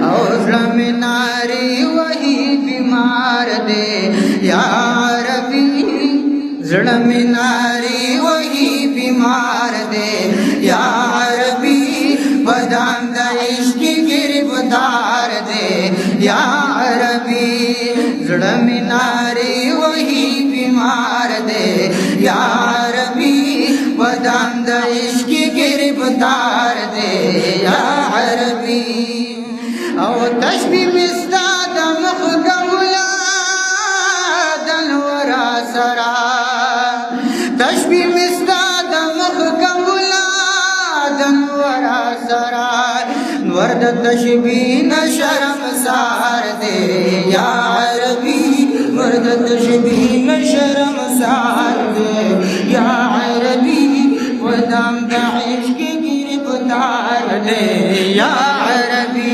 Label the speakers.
Speaker 1: हौसला में नारी वही बीमार दे या रबी, जड़ में नारी वही बीमार दे या रबी, बदाम दा इश्क गिरफ्तार दे या रबी, जड़ में नारी वही बीमार दे या रबी, बदाम दा इश्क गिरफ्तार दे या रबी। और तशबी मिस्ताद मुख कमुला दनवरा सरा, तशबी मिस्ताद मुख कमुला दनवरा सरा, वर्द तशबी न शर्म सार दे या रबी, वर्द तशबी न शर्म सार दे या रबी, वदाम दा इश्क गिरफ्तार दे या रबी।